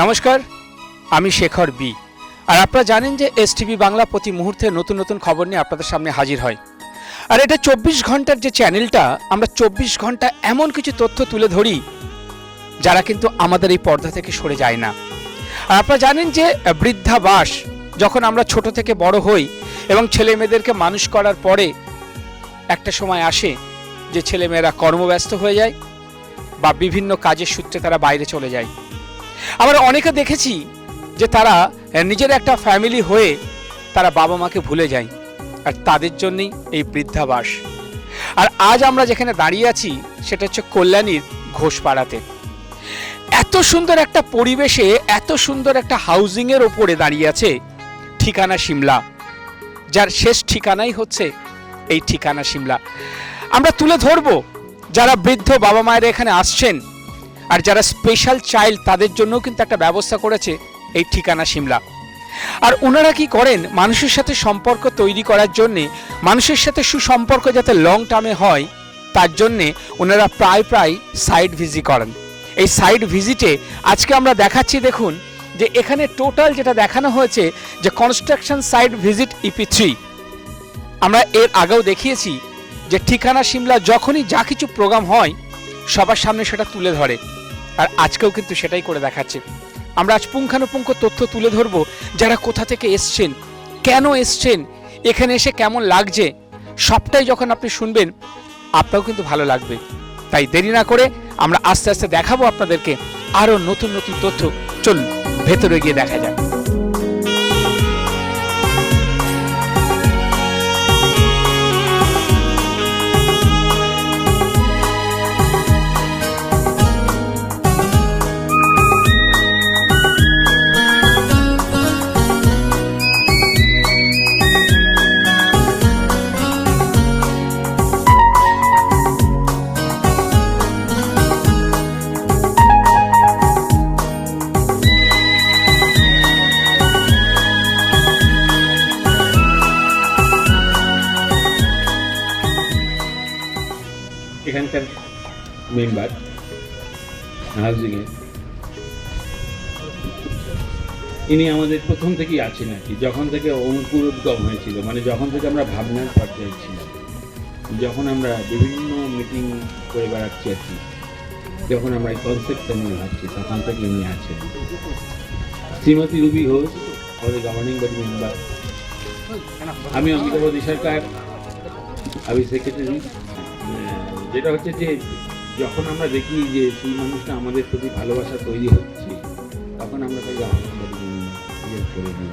নমস্কার, আমি শেখর বি। আর আপনারা জানেন যে এসটিভি বাংলা প্রতি মুহূর্তে নতুন নতুন খবর নিয়ে আপনাদের সামনে হাজির হয়। আর এটা 24 ঘন্টার যে চ্যানেলটা, আমরা 24 ঘন্টা এমন কিছু তথ্য তুলে ধরি যারা কিন্তু আমাদের এই পর্দা থেকে সরে যায় না। আর আপনারা জানেন যে বৃদ্ধাবাস যখন আমরা ছোট থেকে বড় হই এবং ছেলে মেয়েদেরকে মানুষ করার পরে একটা সময় আসে যে ছেলেমেয়েরা কর্মব্যস্ত হয়ে যায় বা বিভিন্ন কাজের সূত্রে তারা বাইরে চলে যায়। আবার অনেকে দেখেছি যে তারা নিজের একটা ফ্যামিলি হয়ে তারা বাবা মাকে ভুলে যায়, আর তাদের জন্যই এই বৃদ্ধাবাস। আর আজ আমরা যেখানে দাঁড়িয়ে আছি সেটা হচ্ছে কল্যাণীর ঘোষপাড়াতে। এত সুন্দর একটা পরিবেশে এত সুন্দর একটা হাউজিংয়ের ওপরে দাঁড়িয়ে আছে ঠিকানা সিমলা, যার শেষ ঠিকানাই হচ্ছে এই ঠিকানা সিমলা। আমরা তুলে ধরবো যারা বৃদ্ধ বাবা মায়েরা এখানে আসছেন, আর যারা স্পেশাল চাইল্ড তাদের জন্যও কিন্তু একটা ব্যবস্থা করেছে এই ঠিকানা সিমলা। আর ওনারা কি করেন, মানুষের সাথে সম্পর্ক তৈরি করার জন্যে, মানুষের সাথে সুসম্পর্ক যাতে লং টার্মে হয় তার জন্যে ওনারা প্রায় সাইট ভিজিট করেন। এই সাইট ভিজিটে আজকে আমরা দেখাচ্ছি, দেখুন যে এখানে টোটাল যেটা দেখানো হয়েছে যে কনস্ট্রাকশন সাইট ভিজিট EP3। আমরা এর আগেও দেখিয়েছি যে ঠিকানা সিমলা যখনই যা কিছু প্রোগ্রাম হয় সবার সামনে সেটা তুলে ধরে, আর আজকেও কিন্তু সেটাই করে দেখাচ্ছে। আমরা আজ পুঙ্খানুপুঙ্খ তথ্য তুলে ধরবো যারা কোথা থেকে এসছেন, কেন এসছেন, এখানে এসে কেমন লাগছে, সবটাই যখন আপনি শুনবেন আপনারও কিন্তু ভালো লাগবে। তাই দেরি না করে আমরা আস্তে আস্তে দেখাবো আপনাদেরকে আরও নতুন নতুন তথ্য। চলুন ভেতরে গিয়ে দেখা যাক। এখানকার মেম্বার হাউজিংয়ে ইনি আমাদের প্রথম থেকেই আছেন আর কি, যখন থেকে অঙ্কুরোদ্গম হয়েছিল, মানে যখন থেকে আমরা ভাবনার পর্যায়ে ছিলাম, যখন আমরা বিভিন্ন মিটিং করে বেড়াচ্ছি আর কি, যখন আমরা এই কনসেপ্টটা নিয়ে ভাবছি তখন থেকে ইনি আছেন। শ্রীমতী রুবি ঘোষ আমাদের গভর্নিং বডি মেম্বার, আমি অমিতাভ সরকার, আমি সেক্রেটারি। যেটা হচ্ছে যে যখন আমরা দেখি যে সেই মানুষটা আমাদের প্রতি ভালোবাসা তৈরি হচ্ছে, তখন আমরা তাই গভর্নিং বডি মেম্বার করে দিই।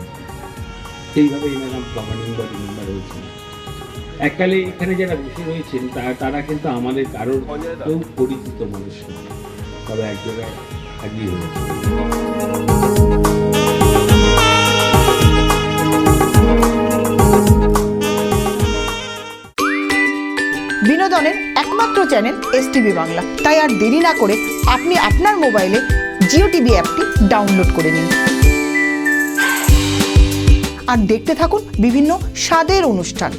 সেইভাবেই ম্যাডাম গভর্নিং বডি মেম্বার হয়েছেন। এককালে এখানে যারা বসে রয়েছেন তারা কিন্তু আমাদের কারোর কেউ পরিচিত মানুষ নয়, তবে এক জায়গায় হাজির হয়েছে। বিনোদনের একমাত্র চ্যানেল এসটিভি বাংলা। তাই আর দেরি না করে আপনি আপনার মোবাইলে জিও টিভি অ্যাপটি ডাউনলোড করে নিন আর দেখতে থাকুন বিভিন্ন স্বাদের অনুষ্ঠান।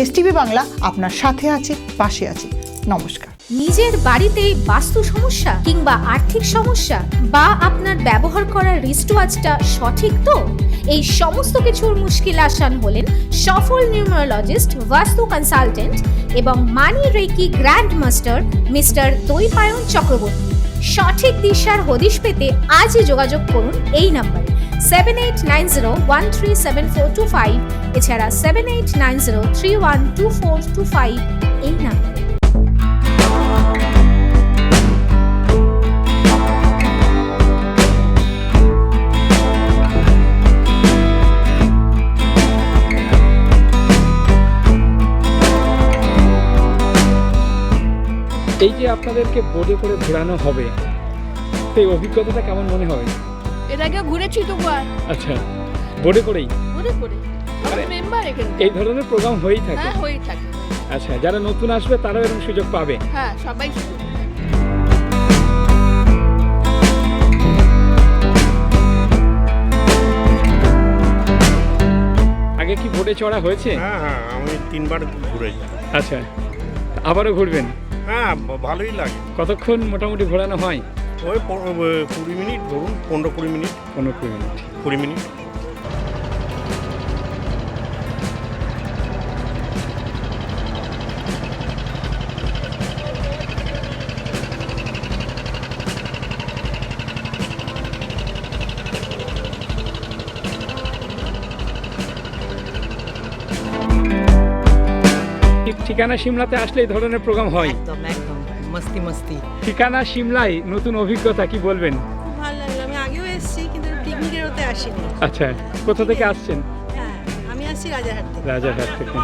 এসটিভি বাংলা আপনার সাথে আছে, পাশে আছে। নমস্কার। নিজের বাড়িতে বাস্তু সমস্যা কিংবা আর্থিক সমস্যা, বা আপনার ব্যবহার করা রিস্টওয়াচটা সঠিক তো, এই সমস্ত কিছুর মুশকিল আসান হলেন সফল নিউমারোলজিস্ট, বাস্তু কনসালটেন্ট এবং money reiki grand master mister Dwaipayan Chakraborty. সঠিক দিশার হদিশ পেতে আজই যোগাযোগ করুন এই নাম্বারে 7890137425, এছাড়া 7890312425 এই নাম্বারে। এই যে আপনাদেরকে বোর্ডে করে ঘোরানো হবে, তো এই অভিজ্ঞতাটা কেমন মনে হয়? এর আগেও ঘুরেছি তো বার, আচ্ছা, বোর্ডে করেই ঘুরে ঘুরে আরে, মেম্বার এখানে এই ধরনের প্রোগ্রাম হয়েই থাকে? হ্যাঁ হয়ে থাকে। আচ্ছা, যারা নতুন আসবে তারাও এরকম সুযোগ পাবে? হ্যাঁ সবাই সুযোগ পায়। আগে কি বোর্ডে চড়া হয়েছে? হ্যাঁ হ্যাঁ, আমি 3বার ঘুরেছি। আচ্ছা, আবারও ঘুরবেন? হ্যাঁ ভালোই লাগে। কতক্ষণ মোটামুটি ঘোরানো হয়? ওই 20 মিনিট ধরুন, 15-20 মিনিট। 15-20 মিনিট। 20 মিনিট। ঠিকানা সিমলাতে আসলে এই ধরনের প্রোগ্রাম হয়? একদম একদম মস্তি মস্তি। ঠিকানা সিমলায় নতুন অভিজ্ঞতা কি বলবেন? খুব ভালো লাগলো। আমি আগেও এসেছি কিন্তু পিকনিকের ওতে আসিনি। আচ্ছা, কোথা থেকে আসছেন? হ্যাঁ আমি আসছি রাজারহাট থেকে। রাজারহাট থেকে।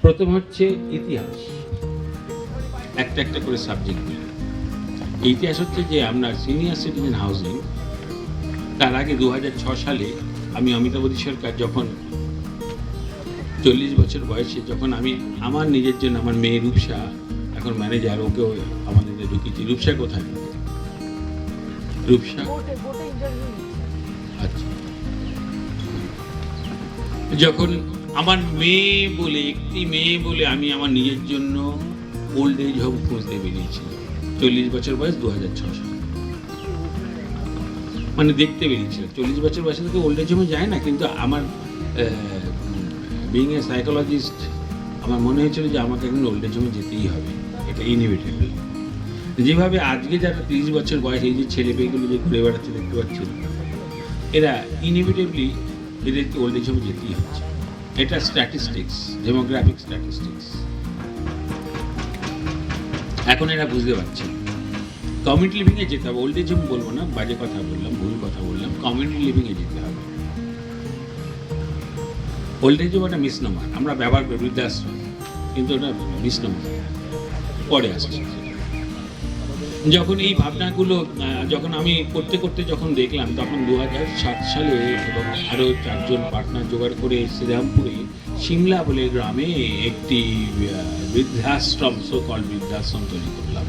প্রথম হচ্ছে ইতিহাস, একটা একটা করে সাবজেক্ট। ইতিহাস হচ্ছে যে আমরা সিনিয়র সিটিজেন হাউজিং, তার আগে 2006 সালে আমি অমিতাভ সরকার যখন 40 বছর বয়সে, যখন আমি আমার নিজের জন্য আমার মেয়ে রূপসা, এখন ম্যানেজার, ওকেও আমাদের ঢুকিয়েছি। রূপসা কোথায়? রূপসা আচ্ছা, যখন আমার মেয়ে বলে, একটি মেয়ে বলে আমি আমার নিজের জন্য ওল্ড এজ হোম খুঁজতে বেরিয়েছিলাম। 40 বছর বয়স, 2006 সালে, মানে দেখতে বেরিয়েছিলাম। 40 বছর বয়সে থেকে ওল্ড এজ হোমে যায় না, কিন্তু আমার বিইং এ সাইকোলজিস্ট আমার মনে হয়েছিল যে আমাকে এখন ওল্ড এজ হোমে যেতেই হবে, এটা ইনএভিটেবল। যেভাবে আজকে যারা 30 বছর বয়স, এই যে ছেলে মেয়েগুলো যে ঘুরে বেড়াচ্ছে দেখতে পাচ্ছেন, এরা ইনএভিটেবলি এদেরকে ওল্ড এজ হোমে যেতেই হচ্ছে। এটা স্ট্যাটিস্টিক্স, ডেমোগ্রাফিক স্ট্যাটিস্টিক্স। এখন এরা বুঝতে পারছে কমিউনিটি লিভিংয়ে যেতে হবে। ওল্ড এজ হোম বলবো না, বাজে কথা বললাম, ভুল কথা বললাম, কমিউনিটি লিভিংয়ে যেতে হবে। ওল্ড এজ হোম একটা মিসনোমার, আমরা ব্যবহার করি বৃদ্ধাশ্রম, কিন্তু ওটা মিসনোমার, পরে আসছে। যখন এই ভাবনাগুলো যখন আমি করতে করতে যখন দেখলাম, তখন 2007 সালে এবং আরও 4 জন পার্টনার জোগাড় করে শ্রীরামপুরে সিমলা বলে গ্রামে একটি বৃদ্ধাশ্রম, সোকল বৃদ্ধাশ্রম তৈরি করলাম।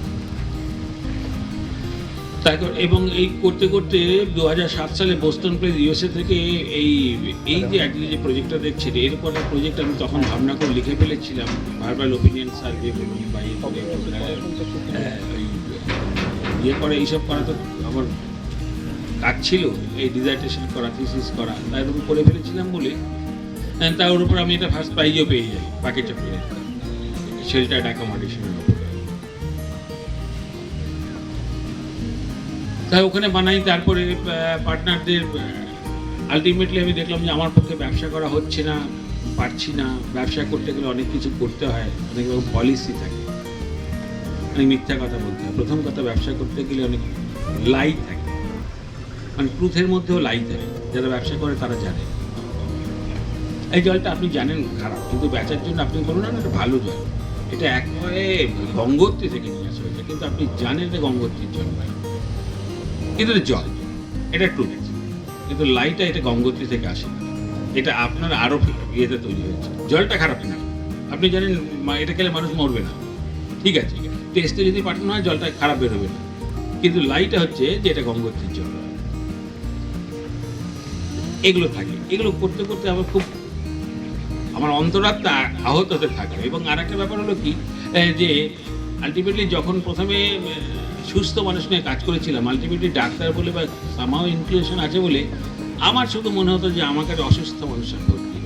তারপর এবং এই করতে করতে 2007 সালে বোস্টন প্লেস ইউএসএ থেকে এই যে আজকে যে প্রজেক্টটা দেখছেন, এরপরে প্রজেক্ট আমি তখন ভাবনা করে লিখে ফেলেছিলাম। ভার্বাল ওপিনিয়ন সার্ভে বা ইয়ে করে, এইসব করা তো আমার কাজ ছিল, এই ডিজার্টেশন করা, থিসিস করা, তার উপর করে ফেলেছিলাম বলে তার উপর আমি এটা ফার্স্ট প্রাইজও পেয়ে যাই পাকে চকলেট, শেল্টার্ড অ্যাকোমোডেশনের উপরে। তাই ওখানে বানাই। তারপরে পার্টনারদের আলটিমেটলি আমি দেখলাম যে আমার পক্ষে ব্যবসা করা হচ্ছে না, পারছি না। ব্যবসা করতে গেলে অনেক কিছু করতে হয়, অনেক রকম পলিসি থাকে, অনেক মিথ্যা কথা বলতে হয়। প্রথম কথা, ব্যবসা করতে গেলে অনেক লাই থাকে, মানে ট্রুথের মধ্যেও লাই থাকে। যারা ব্যবসা করে তারা জানে এই জলটা আপনি জানেন খারাপ, কিন্তু বেচার জন্য আপনি বলুন না এটা ভালো জল, এটা একবারে গঙ্গোত্রী থেকে নিয়ে আসা হয়েছে, কিন্তু আপনি জানেন এটা গঙ্গোত্রীর জল নয়, কিন্তু এটা জল, এটা ট্রুথ। কিন্তু লাইটা এটা গঙ্গোত্রী থেকে আসে, এটা আপনার আরও ইয়েতে তৈরি হয়েছে। জলটা খারাপ না, আপনি জানেন এটা খেলে মানুষ মরবে না, ঠিক আছে, টেস্টে যদি পাঠানো হয় জলটা খারাপ বেরোবে না, কিন্তু লাইটা হচ্ছে যে এটা গঙ্গোত্রীর জল। এগুলো থাকে, এগুলো করতে করতে আমার অন্তরাত্মা আহত হতে থাকে। এবং আর একটা ব্যাপার হলো কি, যে আলটিমেটলি যখন প্রথমে সুস্থ মানুষ নিয়ে কাজ করেছিলাম, আলটিমেটলি ডাক্তার বলে বা সামাও ইনক্লুশন আছে বলে আমার শুধু মনে হতো যে আমাকে অসুস্থ মানুষের ভর্তি।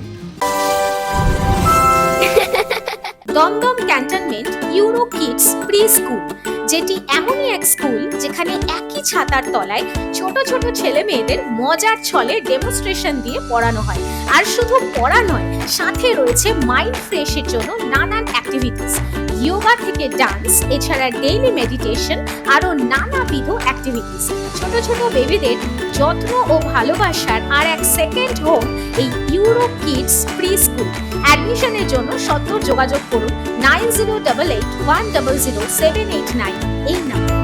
Dum Dum cantonment Euro kids pre school, যেটি এমনই এক স্কুল যেখানে একই ছাতার তলায় ছোট ছোট ছেলে মেয়েদের মজার ছলে ডেমনস্ট্রেশন দিয়ে পড়ানো হয়। আর শুধু পড়া নয়, সাথে রয়েছে মাইন্ড ফ্রেশের জন্য নানান অ্যাক্টিভিটিস, যোগা যোগা থেকে ডান্স, এছাড়া ডেইলি মেডিটেশন, আরো নানাবিধ অ্যাক্টিভিটিস। ছোট ছোট বেবিদের যত্ন ও ভালোবাসার আর এক সেকেন্ড হোম এই ইউরো কিডস প্রি স্কুল। অ্যাডমিশনের জন্য সত্ত্বর যোগাযোগ করুন 9088100789 এই নাম্বার।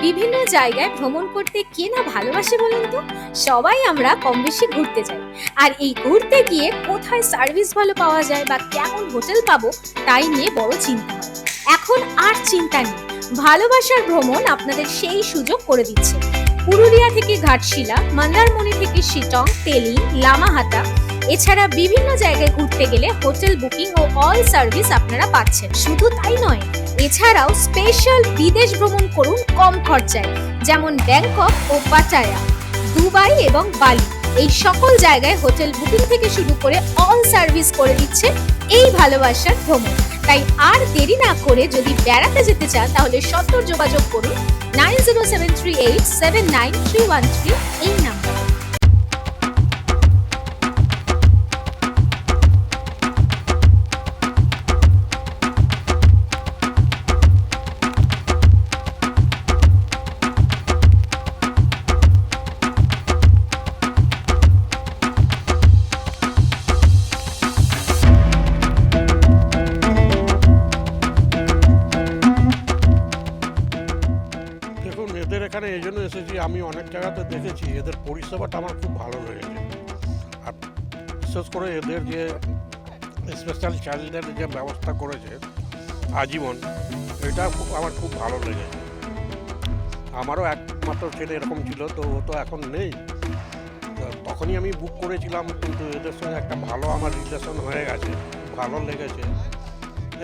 বিভিন্ন জায়গায় ভ্রমণ করতে কে না ভালোবাসে বলুন তো? সবাই আমরা কম বেশি ঘুরতে যাই, আর এই ঘুরতে গিয়ে কোথায় সার্ভিস ভালো পাওয়া যায় বা কেমন হোটেল পাবো তাই নিয়ে বড় চিন্তা হয়। এখন আর চিন্তা নেই, ভালোবাসার ভ্রমণ আপনাদের সেই সুযোগ করে দিচ্ছে। পুরুলিয়া থেকে ঘাটশিলা, মন্দারমণি থেকে শিটং, তেলি, লামাহাটা, এছাড়া বিভিন্ন জায়গায় ঘুরতে গেলে হোটেল বুকিং ও অল সার্ভিস আপনারা পাচ্ছেন। শুধু তাই নয়, এছাড়াও স্পেশাল বিদেশ ভ্রমণ করুন কম খরচায়, যেমন ব্যাংকক ও পাটায়া, দুবাই এবং বালি। এই সকল জায়গায় হোটেল বুকিং থেকে শুরু করে অল সার্ভিস করে দিচ্ছে এই ভালোবাসার ভ্রমণ। তাই আর দেরি না করে যদি বেড়াতে যেতে চান তাহলে সত্ত্বর যোগাযোগ করুন 9073879313 এই নাম্বার। দেখুন, এদের এখানে এই জন্য এসেছি, আমি অনেক জায়গাতে দেখেছি এদের পরিষেবাটা আমার খুব ভালো লেগেছে। আর বিশেষ করে এদের যে স্পেশাল চাইল্ডের যে ব্যবস্থা করেছে আজীবন, এটা আমার খুব ভালো লেগেছে। আমারও একমাত্র ছেলে এরকম ছিল, তো ও তো এখন নেই। তো তখনই আমি বুক করেছিলাম, কিন্তু এদের সঙ্গে একটা ভালো আমার রিলেশন হয়ে গেছে, ভালো লেগেছে।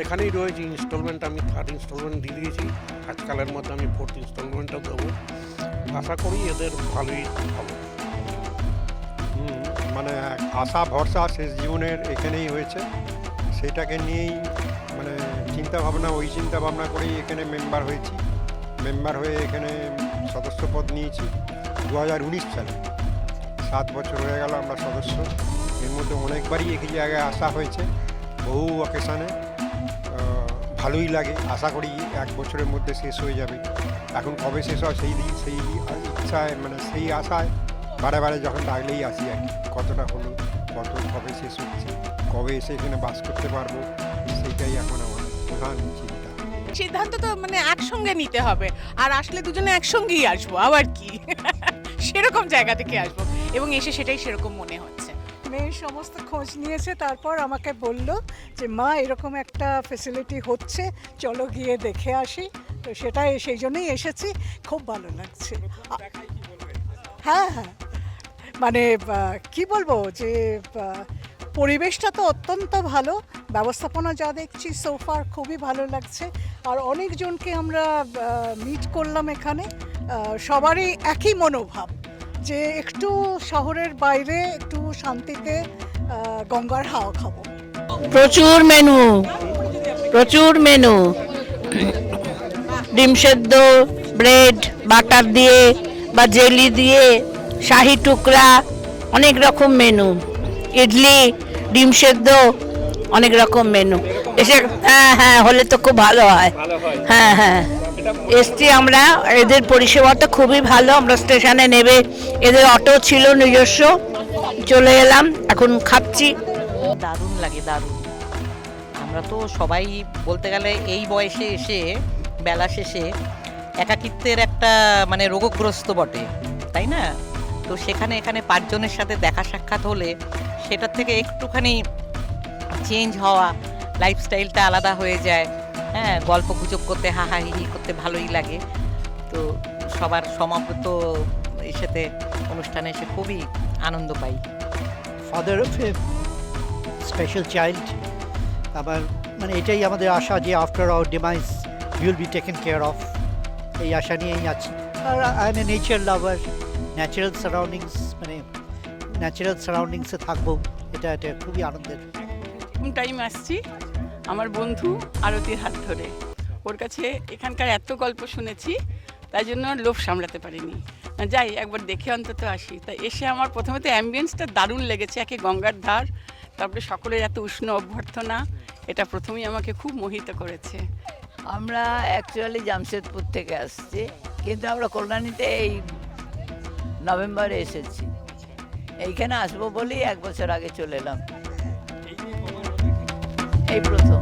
এখানেই রয়েছে ইনস্টলমেন্ট, আমি 3rd ইনস্টলমেন্ট দিয়ে দিয়েছি। আজকালের মধ্যে আমি 4th ইনস্টলমেন্টও দেবো। আশা করি এদের ভালোই হবে। মানে আশা ভরসা শেষ জীবনের এখানেই হয়েছে, সেটাকে নিয়েই মানে ওই চিন্তা ভাবনা করেই এখানে মেম্বার হয়েছি। মেম্বার হয়ে এখানে সদস্যপদ নিয়েছি 2019 সালে। 7 বছর হয়ে গেল আমরা সদস্য। এর মধ্যে অনেকবারই একই জায়গায় আসা হয়েছে, বহু অকেশনে। ভালোই লাগে। আশা করি 1 বছরের মধ্যে শেষ হয়ে যাবে। এখন কবে শেষ হয় সেই ইচ্ছায়, মানে সেই আশায় বারে বারে যখন ডাকলেই আসি আর কি। কতটা হলো, কবে শেষ হচ্ছে, কবে এসে এখানে বাস করতে পারবো, সেইটাই এখন আমার প্রধান চিন্তা। সিদ্ধান্ত তো মানে একসঙ্গে নিতে হবে, আর আসলে দুজনে একসঙ্গেই আসবো, আবার কি সেরকম জায়গা থেকে আসবো, এবং এসে সেটাই সেরকম মনে হচ্ছে। মেয়ের সমস্ত খোঁজ নিয়েছে, তারপর আমাকে বলল যে মা এরকম একটা ফেসিলিটি হচ্ছে, চলো গিয়ে দেখে আসি। তো সেটাই, সেই জন্যই এসেছি। খুব ভালো লাগছে। হ্যাঁ, মানে কি বলবো যে পরিবেশটা তো অত্যন্ত ভালো, ব্যবস্থাপনা যা দেখছি সোফার খুবই ভালো লাগছে। আর অনেকজনকে আমরা মিট করলাম এখানে, সবারই একই মনোভাব যে একটু শহরের বাইরে একটু শান্তিতে গঙ্গার হাওয়া খাবো। প্রচুর মেনু, ডিম সেদ্ধ, ব্রেড, বাটার দিয়ে বা জেলি দিয়ে, শাহি টুকরা, অনেক রকম মেনু, ইডলি, ডিম সেদ্ধ, অনেক রকম মেনু এসে। হ্যাঁ, হলে তো খুব ভালো হয়। হ্যাঁ, এসছি আমরা। এদের পরিষেবাটা খুবই ভালো। আমরা স্টেশনে নেবে, এদের অটো ছিল নিজস্ব, চলে এলাম, এখন খাচ্ছি। দারুণ লাগে, দারুণ। আমরা তো সবাই বলতে গেলে এই বয়সে এসে বেলা শেষে একাকিত্বের একটা মানে রোগগ্রস্ত বটে, তাই না? তো এখানে 5 জনের সাথে দেখা সাক্ষাৎ হলে সেটার থেকে একটুখানি চেঞ্জ হওয়া, লাইফস্টাইলটা আলাদা হয়ে যায়। হ্যাঁ, গল্প গুজব করতে, হাহাহি করতে ভালোই লাগে। তো সবার সমাবেত এসেতে অনুষ্ঠানে এসে খুবই আনন্দ পাই। Father of a special child, আবার মানে এটাই আমাদের আশা যে after our demise will be taken care of, এই আশা নিয়েই আছি। আর I am a nature lover, natural সারাউন্ডিংসে থাকবো, এটা খুবই আনন্দের। টাইম আসছি আমার বন্ধু আরতির হাত ধরে, ওর কাছে এখানকার এত গল্প শুনেছি, তাই জন্য লোভ সামলাতে পারিনি। যাই একবার দেখে অন্তত আসি। তাই এসে আমার প্রথমে তো অ্যাম্বিয়েন্সটা দারুণ লেগেছে। একে গঙ্গার ধার, তারপরে সকলের এত উষ্ণ অভ্যর্থনা, এটা প্রথমেই আমাকে খুব মোহিত করেছে। আমরা অ্যাকচুয়ালি জামশেদপুর থেকে আসছি, কিন্তু আমরা কল্যাণীতে এই নভেম্বরে এসেছি। এইখানে আসবো বলেই 1 বছর আগে চলে এলাম, এই প্রথম।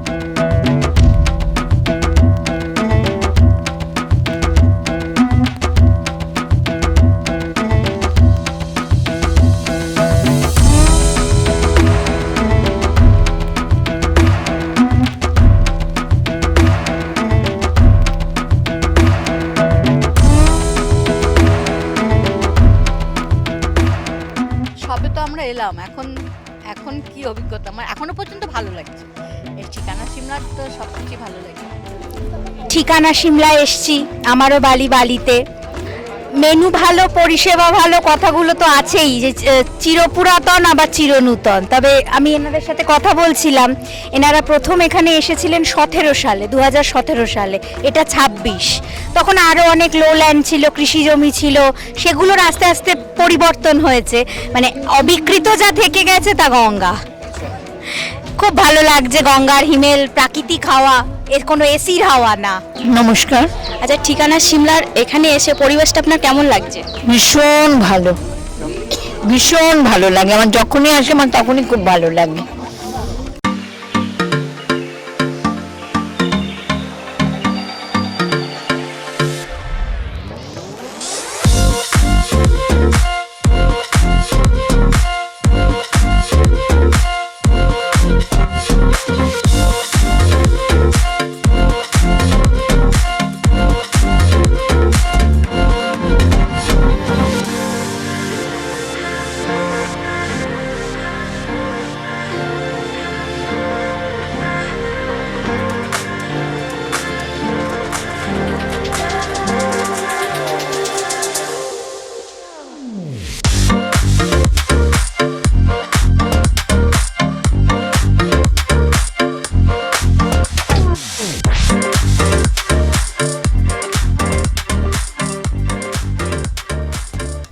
সবে তো আমরা এলাম, এখন কি অভিজ্ঞতা আমার এখনো পর্যন্ত ভালো লাগছে। এই ঠিকানা সিমলার তো সব কিছুই ভালো লাগে। ঠিকানা সিমলায় এসছি, আমারও বালিতে। মেনু ভালো, পরিষেবা ভালো, কথাগুলো তো আছেই যে চিরপুরাতন আবার চিরনূতন। তবে আমি এনাদের সাথে কথা বলছিলাম, এনারা প্রথম এখানে এসেছিলেন 2017 সালে, এটা 26। তখন আরও অনেক লোল্যান্ড ছিল, কৃষি জমি ছিল, সেগুলোর আস্তে আস্তে পরিবর্তন হয়েছে। মানে অবিকৃত যা থেকে গেছে তা গঙ্গা। খুব ভালো লাগছে, গঙ্গার হিমেল, প্রাকৃতিক হাওয়া, এর কোনো এসির হাওয়া না। নমস্কার। আচ্ছা, ঠিকানা সিমলার এখানে এসে পরিবেশটা আপনার কেমন লাগছে? ভীষণ ভালো, ভীষণ ভালো লাগে আমার, যখনই আসে আমার তখনই খুব ভালো লাগে।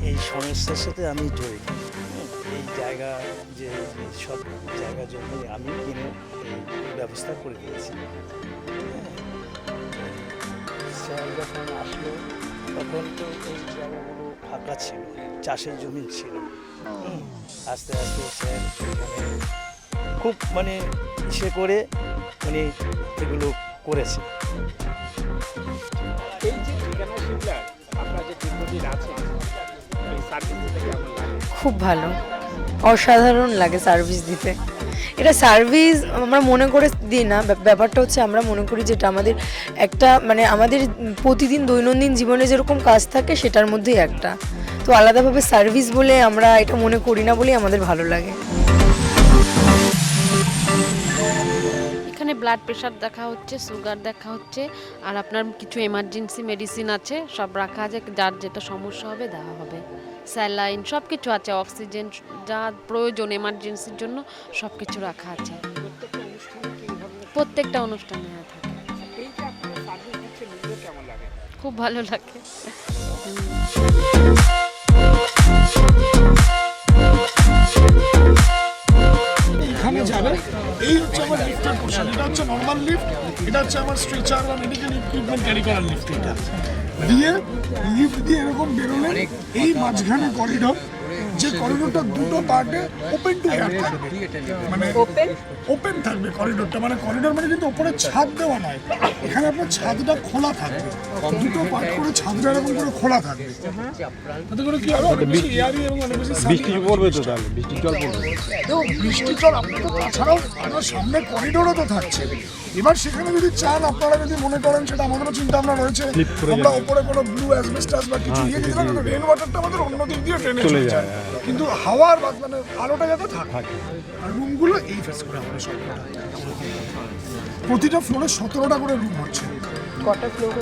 এই সংস্থার সাথে আমি জড়িত। এই জায়গা যে সব জায়গা জমি আমি কিনে এই ব্যবস্থা করে দিয়েছি। স্যার যখন আসলো তখন তো এই জায়গাগুলো ফাঁকা ছিল, চাষের জমি ছিল। আস্তে আস্তে স্যার এখানে খুব মানে ইসে করে উনি এগুলো করেছে। এই যে ঠিকানা সিমলার আপনারা যে দীর্ঘদিন আছেন, এই সার্ভিস দিতে কেমন লাগে? খুব ভালো, অসাধারণ লাগে সার্ভিস দিতে। এটা সার্ভিস আমরা মনে করে দিই না, ব্যাপারটা হচ্ছে আমরা মনে করি যেটা আমাদের একটা মানে আমাদের প্রতিদিন দৈনন্দিন জীবনে যেরকম কাজ থাকে সেটার মধ্যেই একটা। তো আলাদাভাবে সার্ভিস বলে আমরা এটা মনে করি না বলেই আমাদের ভালো লাগে। এখানে ব্লাড প্রেশার দেখা হচ্ছে, সুগার দেখা হচ্ছে, আর আপনার কিছু এমার্জেন্সি মেডিসিন আছে, সব রাখা আছে, যার যেটা সমস্যা হবে দেওয়া হবে। স্যালাইন সব কিছু আছে, অক্সিজেন যা প্রয়োজন এমার্জেন্সির জন্য সব কিছু রাখা আছে। প্রত্যেকটা অনুষ্ঠানে থাকে। এই যে আপনারা সার্ভিস দিচ্ছেন, নিজের কেমন লাগে? খুব ভালো লাগে। এখানে যাবেন, এই হচ্ছে আমার লিফটের পোর্শন। এটা হচ্ছে নর্মাল লিফট, এটা হচ্ছে আমার স্ট্রেচার বা মেডিকেল ইকুইপমেন্ট ক্যারি করার লিফট। এটা দিয়ে লিফট দিয়ে এরকম বেরোলে এই মাঝখানে করিডোর, যে করিডোরটা দুটো পার্টে ওপেন টু এয়ার থাকবে, মানে ওপেন থাকবে করিডোরটা। মানে করিডোর মানে কিন্তু ওপরে ছাদ দেওয়া নয়, এখানে আপনার ছাদটা খোলা থাকবে, দুটো পার্ট করে ছাদটা এরকম করে খোলা থাকবে। তাতে করে কি হবে, অনেক বেশি এয়ারি এবং অনেক বেশি বৃষ্টি পড়বে। তো তাহলে বৃষ্টির জল পড়বে, তো বৃষ্টির জল আপনাদের, তাছাড়াও আপনার সামনে করিডোরও তো থাকছে। এবার সেখানে যদি চান, আপনারা যদি মনে করেন, সেটা আমাদেরও চিন্তা ভাবনা রয়েছে, আমরা ওপরে কোনো ব্লু অ্যাসবেস্টাস বা কিছু দিয়ে দিতে পারি, রেন ওয়াটারটা আমাদের অন্য দিক দিয়ে ট্রেনে চলে যায়, কিন্তু হাওয়ার মানে আলোটা যাতে থাকে। আর রুমগুলো এই ফেস করে আমাদের সবটা, প্রতিটা ফ্লোরে 17টা করে রুম হচ্ছে। কটা ফ্লোর?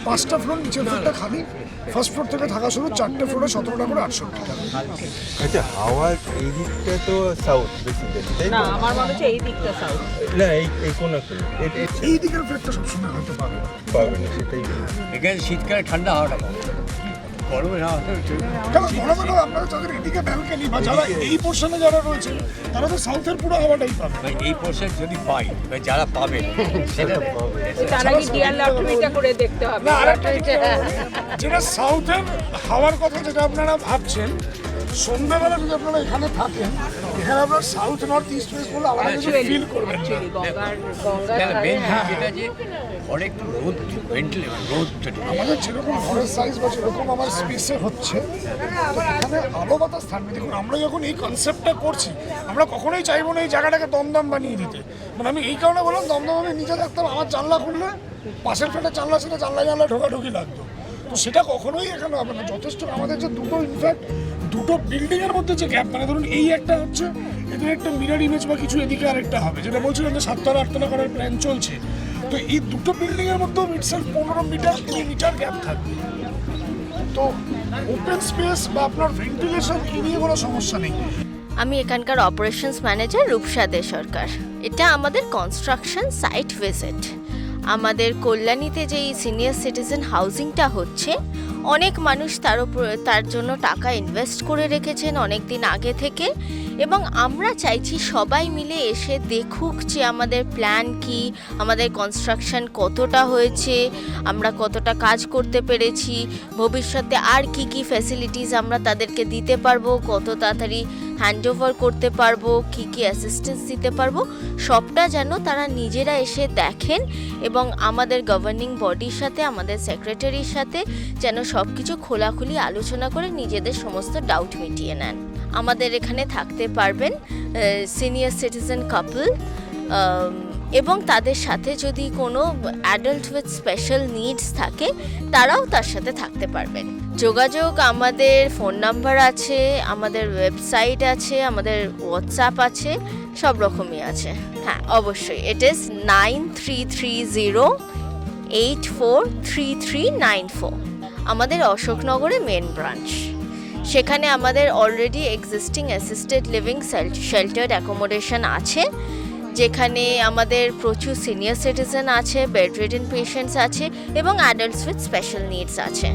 5টা ফ্লোর, নিচের ফ্লোরটা খালি। ফার্স্ট ফ্লোর থেকে থাকা শুরু, 4টে ফ্লোরে 17টা করে 68 টাকা। আচ্ছা, হাওয়ার এই দিকটা তো সাউথ বেসিক্যালি, না আমার মনে হচ্ছে এই দিকটা সাউথ। না এই কোন এই দিকের ফ্লেটটা সবসময় হয়তো পাবে না, সেটাই। এখানে শীতকালে ঠান্ডা হাওয়াটা পাবে, গরমে আপনারা যাদের এদিকে ব্যালকনি বা যারা এই পোর্শনে যারা রয়েছে তারা তো সাউথের পুরো হাওয়াটাই পাবে। এই পোর্শন যদি পাই যারা পাবে সেটা তারা কি ডিয়ার লটারিটা করে দেখতে হবে। যেটা সাউথের হাওয়ার কথা যেটা আপনারা ভাবছেন, সন্ধ্যাবেলা যদি আপনারা এখানে থাকেন, এখানে আপনার সাউথ নর্থ ইস্ট ওয়েস্ট বলে আলাদা কিছু ফিল করবেন। যেটা যে ঘরে একটু রোদ রোদ আমাদের যেরকম ঘরের সাইজ বা যেরকম আমার স্পেসে হচ্ছে, তো এখানে আলো বাতাস থাকবে। দেখুন, আমরা যখন এই কনসেপ্টটা করছি, আমরা কখনোই চাইবো না এই জায়গাটাকে দমদম বানিয়ে দিতে। মানে আমি এই কারণে বললাম, দমদম আমি নিজে থাকতাম, আমার জানলা খুললে পাশের ফ্ল্যাটের জানলা ছিল, জানলা ঢোকাঢুকি লাগতো। তো সেটা কখনোই এখানে হবে না। যথেষ্ট আমাদের যে দুটো বিল্ডিংয়ের মধ্যে যে গ্যাপ, মানে ধরুন এই একটা হচ্ছে, এদের একটা মিরর ইমেজ বা কিছু, এদিকে আরেকটা হবে, যেটা বলছিলাম যে 7তলা 8তলা করার প্ল্যান চলছে। তো এই দুটো বিল্ডিংয়ের মধ্যেও ইটসেলফ 15 মিটার 20 মিটার গ্যাপ থাকবে। তো ওপেন স্পেস বা আপনার ভেন্টিলেশন এই নিয়ে কোনো সমস্যা নেই। আমি এখানকার অপারেশনস ম্যানেজার রূপসা দে সরকার। এটা আমাদের কনস্ট্রাকশন সাইট ভিজিট। আমাদের কল্যাণীতে যেই সিনিয়র সিটিজেন হাউজিংটা হচ্ছে, অনেক মানুষ তার জন্য টাকা ইনভেস্ট করে রেখেছেন অনেক দিন আগে থেকে, এবং আমরা চাইছি সবাই মিলে এসে দেখুক যে আমাদের প্ল্যান কি, আমাদের কনস্ট্রাকশন কতটা হয়েছে, আমরা কতটা কাজ করতে পেরেছি, ভবিষ্যতে আর কি কি ফ্যাসিলিটিস আমরা তাদেরকে দিতে পারবো, কত তাড়াতাড়ি হ্যান্ডওভার করতে পারবো, কি কি অ্যাসিস্ট্যান্স দিতে পারবো, সবটা যেন তারা নিজেরা এসে দেখেন এবং আমাদের গভর্নিং বডির সাথে, আমাদের সেক্রেটারির সাথে যেন সব কিছু খোলাখুলি আলোচনা করে নিজেদের সমস্ত ডাউট মিটিয়ে নেন। আমাদের এখানে থাকতে পারবেন সিনিয়র সিটিজেন কাপল, এবং তাদের সাথে যদি কোনো অ্যাডাল্ট উইথ স্পেশাল নিডস থাকে, তারাও তার সাথে থাকতে পারবেন। যোগাযোগ, আমাদের ফোন নাম্বার আছে, আমাদের ওয়েবসাইট আছে, আমাদের হোয়াটসঅ্যাপ আছে, সব রকমই আছে। হ্যাঁ, অবশ্যই। ইট ইজ 9330843394, আমাদের অশোকনগরে মেন ব্রাঞ্চ। সেখানে আমাদের already existing assisted living sheltered accommodation আছে, যেখানে আমাদের প্রচুর সিনিয়র সিটিজেন আছে, বেড রিডেন পেশেন্টস আছে এবং অ্যাডাল্টস উইথ স্পেশাল নিডস আছে।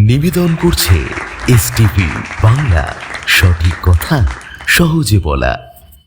নিবেদন করছে এসটিভি বাংলা, সঠিক কথা সহজে বলা।